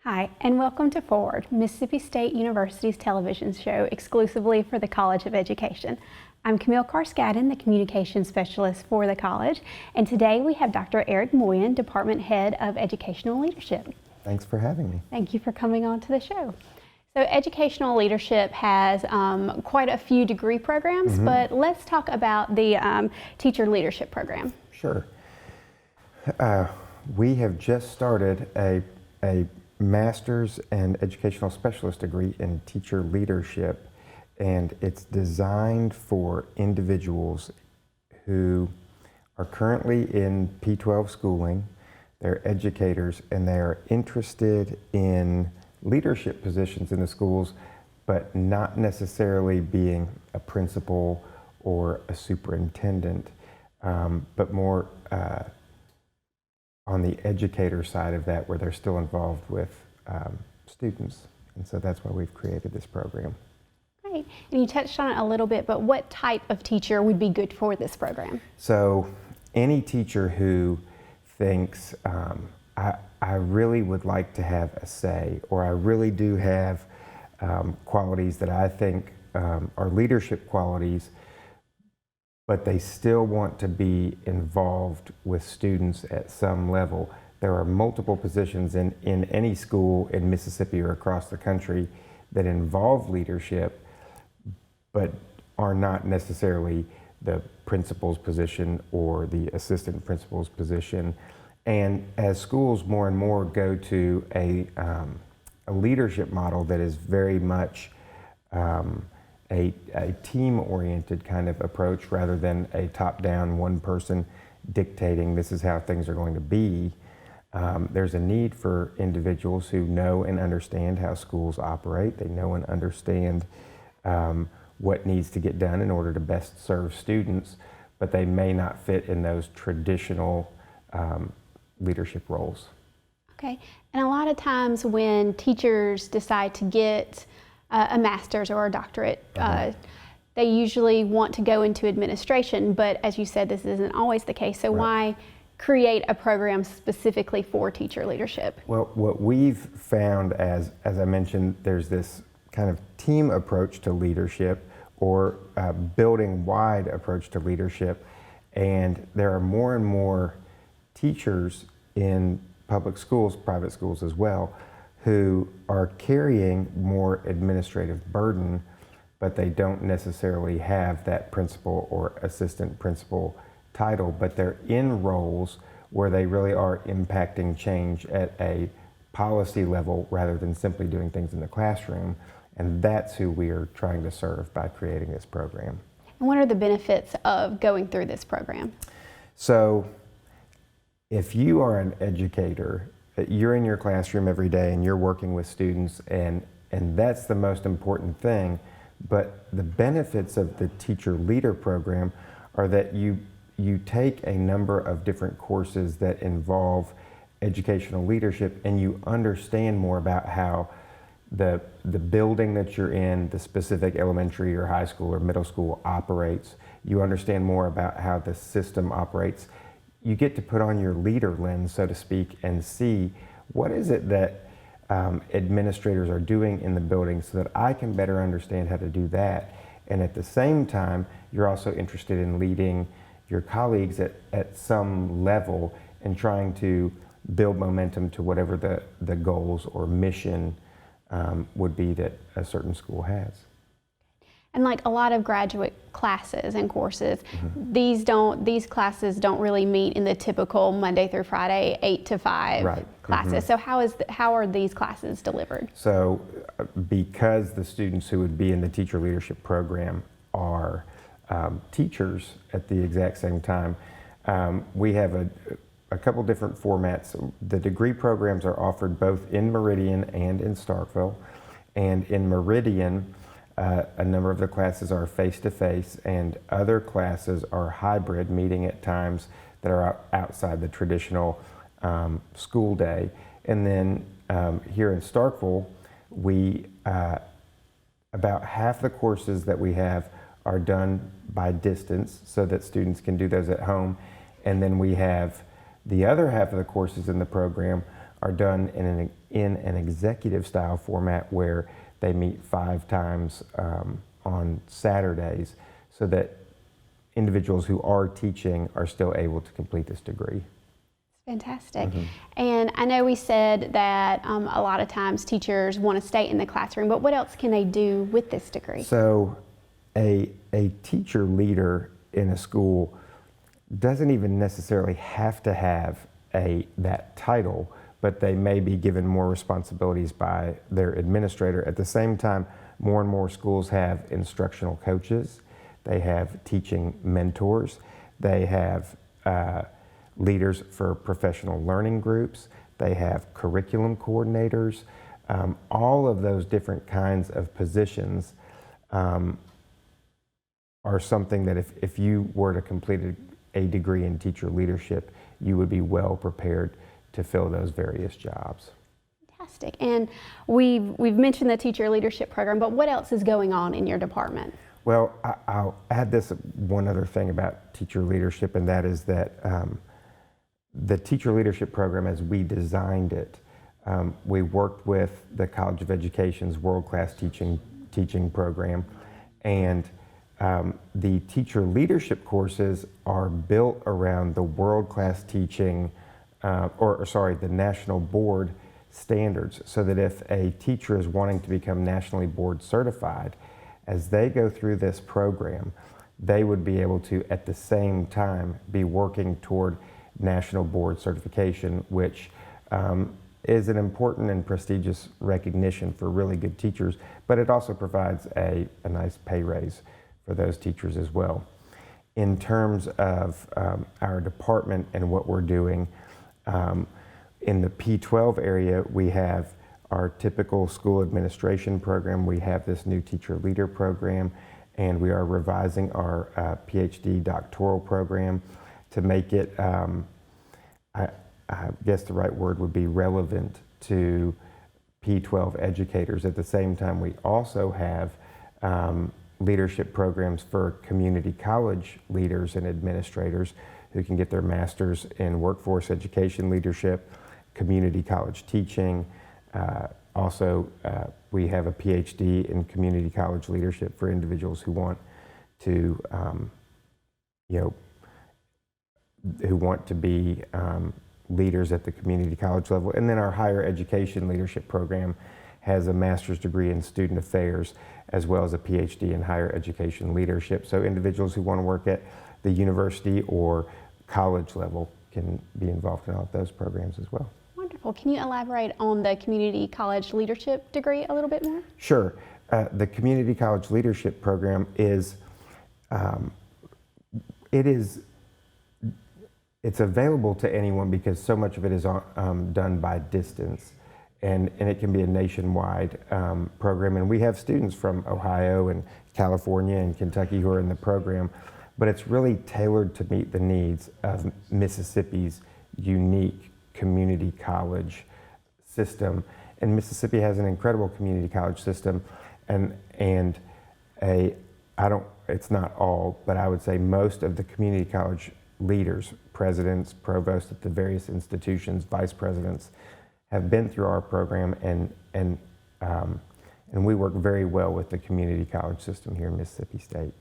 Hi, and welcome to Forward, Mississippi State University's television show exclusively for the College of Education. I'm Camille Carskadden, the Communications Specialist for the college, and today we have Dr. Eric Moyen, Department Head of Educational Leadership. Thanks for having me. Thank you for coming on to the show. So Educational Leadership has quite a few degree programs, but let's talk about the Teacher Leadership Program. Sure. We have just started a Master's and Educational Specialist degree in Teacher Leadership, and it's designed for individuals who are currently in P-12 schooling, they're educators, and they are interested in leadership positions in the schools, but not necessarily being a principal or a superintendent, but more on the educator side of that, where they're still involved with students. And so that's why we've created this program. Great. And you touched on it a little bit, but what type of teacher would be good for this program? So any teacher who thinks, I really would like to have a say, or I really do have qualities that I think are leadership qualities, but they still want to be involved with students at some level. There are multiple positions in any school in Mississippi or across the country that involve leadership, but are not necessarily the principal's position or the assistant principal's position. And as schools more and more go to a leadership model that is very much a team-oriented kind of approach rather than a top-down, one person dictating this is how things are going to be, there's a need for individuals who know and understand how schools operate. They know and understand what needs to get done in order to best serve students, but they may not fit in those traditional leadership roles. Okay, and a lot of times when teachers decide to get a master's or a doctorate, they usually want to go into administration, but as you said, this isn't always the case. So why create a program specifically for teacher leadership? Well, what we've found, as I mentioned, there's this kind of team approach to leadership, or building-wide approach to leadership, and there are more and more teachers in public schools, private schools as well, who are carrying more administrative burden, but they don't necessarily have that principal or assistant principal title, but they're in roles where they really are impacting change at a policy level rather than simply doing things in the classroom. And that's who we are trying to serve by creating this program. And what are the benefits of going through this program? So if you are an educator, you're in your classroom every day and you're working with students, and that's the most important thing. But the benefits of the Teacher Leader program are that you take a number of different courses that involve educational leadership, and you understand more about how the building that you're in, the specific elementary or high school or middle school operates. You understand more about how the system operates. You get to put on your leader lens, so to speak, and see what is it that administrators are doing in the building so that I can better understand how to do that. And at the same time, you're also interested in leading your colleagues at some level and trying to build momentum to whatever the goals or mission would be that a certain school has. And like a lot of graduate classes and courses, these classes don't really meet in the typical Monday through Friday 8 to 5 classes. So how are these classes delivered? So because the students who would be in the teacher leadership program are teachers at the exact same time, we have a couple different formats. The degree programs are offered both in Meridian and in Starkville. And in Meridian, a number of the classes are face-to-face, and other classes are hybrid, meeting at times that are outside the traditional school day. And then here in Starkville, we about half the courses that we have are done by distance so that students can do those at home. And then we have the other half of the courses in the program are done in an executive style format where they meet 5 times on Saturdays, so that individuals who are teaching are still able to complete this degree. Fantastic. And I know we said that a lot of times teachers want to stay in the classroom, but what else can they do with this degree? So a teacher leader in a school doesn't even necessarily have to have that title, but they may be given more responsibilities by their administrator. At the same time, more and more schools have instructional coaches, they have teaching mentors, they have leaders for professional learning groups, they have curriculum coordinators. All of those different kinds of positions are something that if you were to complete a degree in teacher leadership, you would be well prepared to fill those various jobs. Fantastic. And we've mentioned the teacher leadership program, but what else is going on in your department? Well, I'll add this one other thing about teacher leadership, and that is that the teacher leadership program, as we designed it, we worked with the College of Education's world-class teaching program, and the teacher leadership courses are built around the world-class teaching, the national board standards, so that if a teacher is wanting to become nationally board certified, as they go through this program, they would be able to, at the same time, be working toward national board certification, which is an important and prestigious recognition for really good teachers, but it also provides a nice pay raise for those teachers as well. In terms of our department and what we're doing, in the P12 area, we have our typical school administration program. We have this new teacher leader program, and we are revising our PhD doctoral program to make it, I guess the right word would be relevant to P12 educators. At the same time, we also have leadership programs for community college leaders and administrators who can get their master's in workforce education leadership, community college teaching. Also, we have a PhD in community college leadership for individuals who want to, who want to be leaders at the community college level. And then our higher education leadership program has a master's degree in student affairs as well as a PhD in higher education leadership. So individuals who want to work at the university or college level can be involved in all of those programs as well. Wonderful. Can you elaborate on the community college leadership degree a little bit more? Sure. The community college leadership program is, it's available to anyone because so much of it is done by distance, and it can be a nationwide program. And we have students from Ohio and California and Kentucky who are in the program, but it's really tailored to meet the needs of Mississippi's unique community college system. And Mississippi has an incredible community college system, and it's not all, but I would say most of the community college leaders, presidents, provosts at the various institutions, vice presidents, have been through our program, and we work very well with the community college system here in Mississippi State.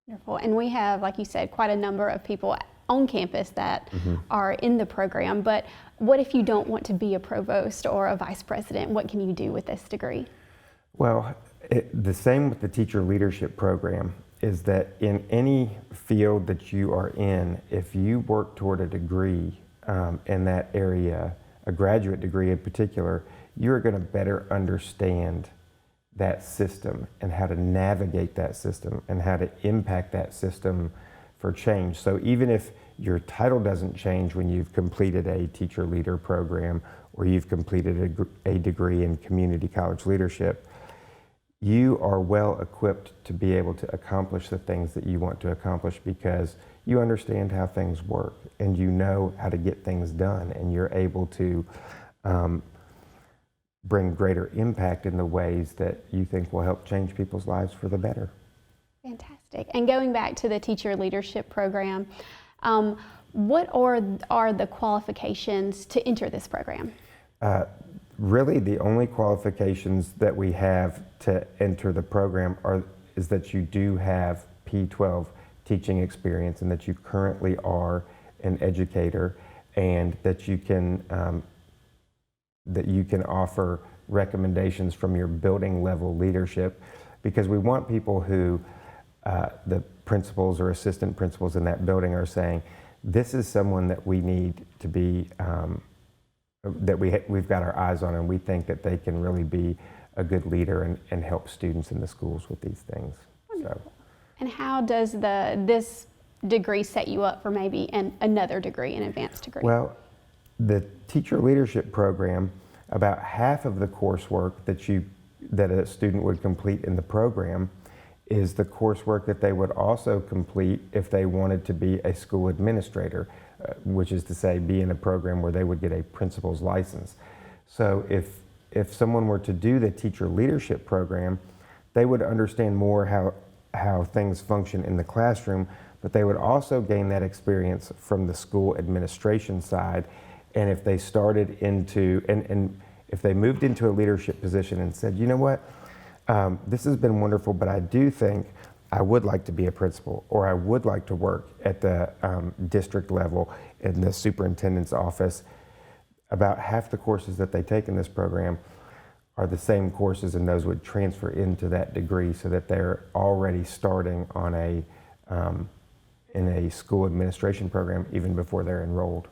Wonderful. And we have, like you said, quite a number of people on campus that are in the program, but what if you don't want to be a provost or a vice president? What can you do with this degree? Well, the same with the teacher leadership program is that in any field that you are in, if you work toward a degree in that area, a graduate degree in particular, you're going to better understand that system and how to navigate that system and how to impact that system for change. So even if your title doesn't change when you've completed a teacher leader program or you've completed a degree in community college leadership, you are well equipped to be able to accomplish the things that you want to accomplish because you understand how things work and you know how to get things done, and you're able to bring greater impact in the ways that you think will help change people's lives for the better. Fantastic. And going back to the teacher leadership program, what are the qualifications to enter this program? Really, the only qualifications that we have to enter the program is that you do have P12 teaching experience and that you currently are an educator, and that you can offer recommendations from your building level leadership, because we want people who the principals or assistant principals in that building are saying, this is someone that we need to be that we've got our eyes on, and we think that they can really be a good leader and help students in the schools with these things. So, And how does this degree set you up for maybe another degree, an advanced degree? well, the teacher leadership program, about half of the coursework that a student would complete in the program is the coursework that they would also complete if they wanted to be a school administrator, which is to say be in a program where they would get a principal's license. So if someone were to do the teacher leadership program, they would understand more how things function in the classroom, but they would also gain that experience from the school administration side. And if they started into, and if they moved into a leadership position and said, you know what, this has been wonderful, but I do think I would like to be a principal, or I would like to work at the district level in the superintendent's office. About half the courses that they take in this program are the same courses, and those would transfer into that degree so that they're already starting on in a school administration program even before they're enrolled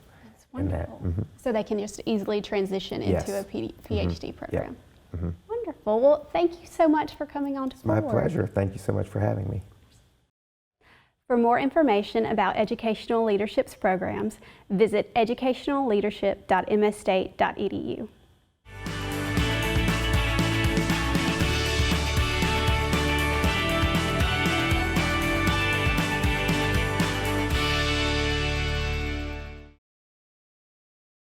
in that. Wonderful. So they can just easily transition into Yes. a PhD program. Mhm. Wonderful. Well, thank you so much for coming on to My Forward. pleasure. Thank you so much for having me. For more information about Educational Leadership's programs, visit educationalleadership.msstate.edu.